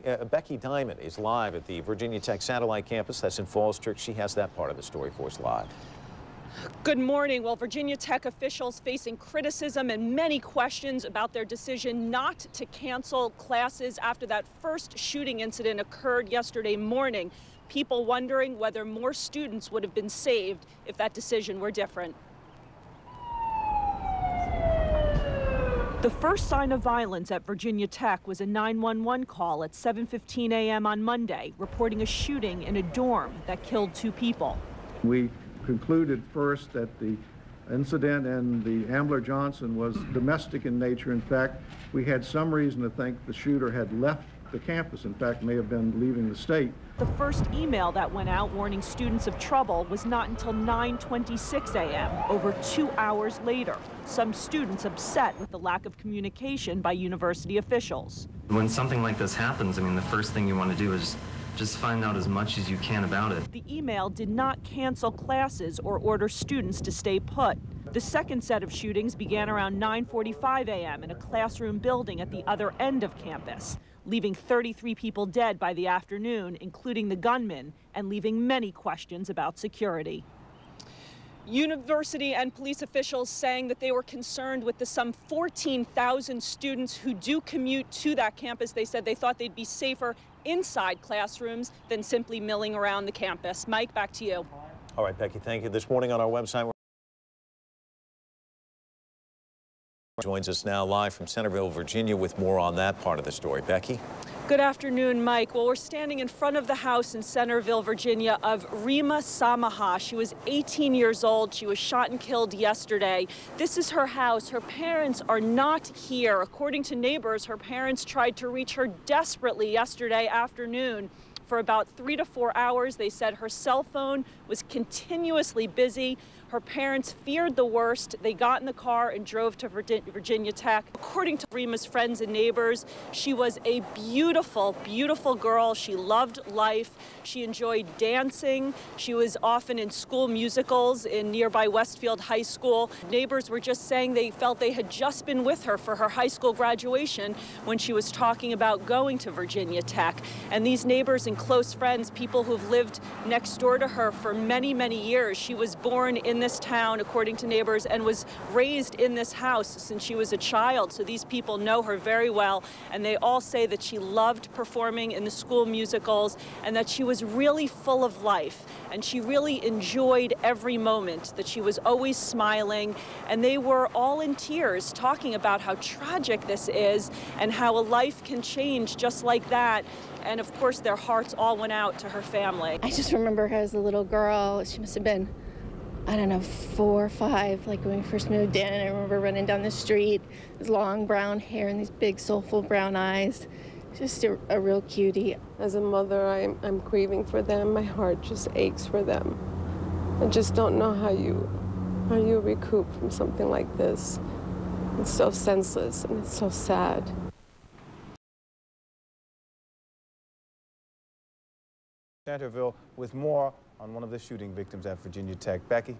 Becky Diamond is live at the Virginia Tech Satellite Campus. That's in Falls Church. She has that part of the story for us live. Good morning. Well, Virginia Tech officials facing criticism and many questions about their decision not to cancel classes after that first shooting incident occurred yesterday morning. People wondering whether more students would have been saved if that decision were different. The first sign of violence at Virginia Tech was a 911 call at 7:15 a.m. on Monday, reporting a shooting in a dorm that killed 2 people. We concluded first that the incident in the Ambler Johnson was domestic in nature. In fact, we had some reason to think the shooter had left the campus. In fact, may have been leaving the state. The first email that went out warning students of trouble was not until 9:26 a.m., over 2 hours later. Some students upset with the lack of communication by university officials. When something like this happens, I mean, the first thing you want to do is just find out as much as you can about it. The email did not cancel classes or order students to stay put. The second set of shootings began around 9:45 a.m. in a classroom building at the other end of campus, leaving 33 people dead by the afternoon, including the gunman, and leaving many questions about security. University and police officials saying that they were concerned with the some 14,000 students who do commute to that campus. They said they thought they'd be safer inside classrooms than simply milling around the campus. Mike, back to you. All right, Becky, thank you. This morning on our website, joins us now live from Centerville, Virginia, with more on that part of the story. Becky? Good afternoon, Mike. Well, we're standing in front of the house in Centerville, Virginia, of Rima Samaha. She was 18 years old. She was shot and killed yesterday. This is her house. Her parents are not here. According to neighbors, her parents tried to reach her desperately yesterday afternoon. For about 3 to 4 hours, they said her cell phone was continuously busy. Her parents feared the worst. They got in the car and drove to Virginia Tech. According to Rima's friends and neighbors, she was a beautiful, beautiful girl. She loved life. She enjoyed dancing. She was often in school musicals in nearby Westfield High School. Neighbors were just saying they felt they had just been with her for her high school graduation when she was talking about going to Virginia Tech. And these neighbors and close friends, people who've lived next door to her for many, many years. She was born in this town, according to neighbors, and was raised in this house since she was a child. So these people know her very well, and they all say that she loved performing in the school musicals and that she was really full of life, and she really enjoyed every moment, that she was always smiling. And they were all in tears talking about how tragic this is and how a life can change just like that. And of course, their hearts all went out to her family. I just remember her as a little girl. She must have been, I don't know, 4 or 5, like when we first moved in. I remember running down the street, this long brown hair and these big soulful brown eyes. Just a real cutie. As a mother, I'm grieving for them. My heart just aches for them. I just don't know how you recoup from something like this. It's so senseless and it's so sad. Centerville with more on one of the shooting victims at Virginia Tech. Becky?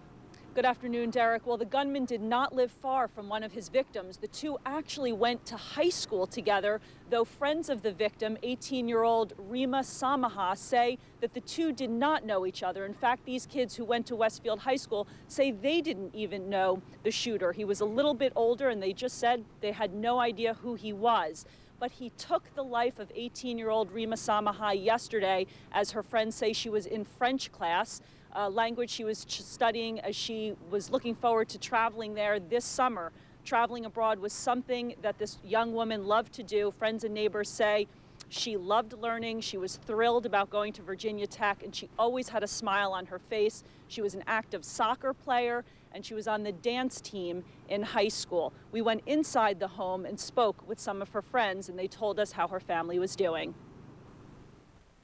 Good afternoon, Derek. Well, the gunman did not live far from one of his victims. The two actually went to high school together, though friends of the victim, 18-year-old Rima Samaha, say that the two did not know each other. In fact, these kids who went to Westfield High School say they didn't even know the shooter. He was a little bit older, and they just said they had no idea who he was. But he took the life of 18-year-old Rima Samaha yesterday. As her friends say, she was in French class, language she was studying as she was looking forward to traveling there this summer. Traveling abroad was something that this young woman loved to do. Friends and neighbors say she loved learning. She was thrilled about going to Virginia Tech, and she always had a smile on her face. She was an active soccer player, and she was on the dance team in high school. We went inside the home and spoke with some of her friends, and they told us how her family was doing.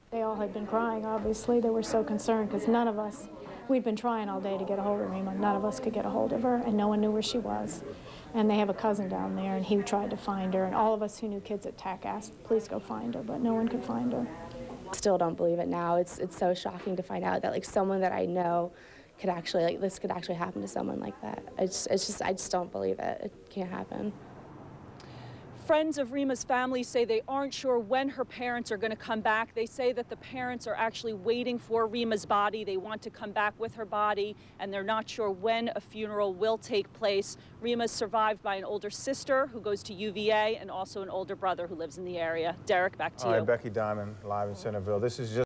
They all had been crying, obviously. They were so concerned because none of us, we'd been trying all day to get a hold of Rima. None of us could get a hold of her, and no one knew where she was. And they have a cousin down there, and he tried to find her. And all of us who knew kids at Tech asked, please go find her, but no one could find her. Still don't believe it now. It's so shocking to find out that like someone that I know could actually, like this could actually happen to someone like that. I just don't believe it. It can't happen. Friends of Rima's family say they aren't sure when her parents are going to come back. They say that the parents are actually waiting for Rima's body. They want to come back with her body, and they're not sure when a funeral will take place. Rima's survived by an older sister who goes to UVA and also an older brother who lives in the area. Derek, back to you. All right, Becky Diamond, live in Centerville. This is just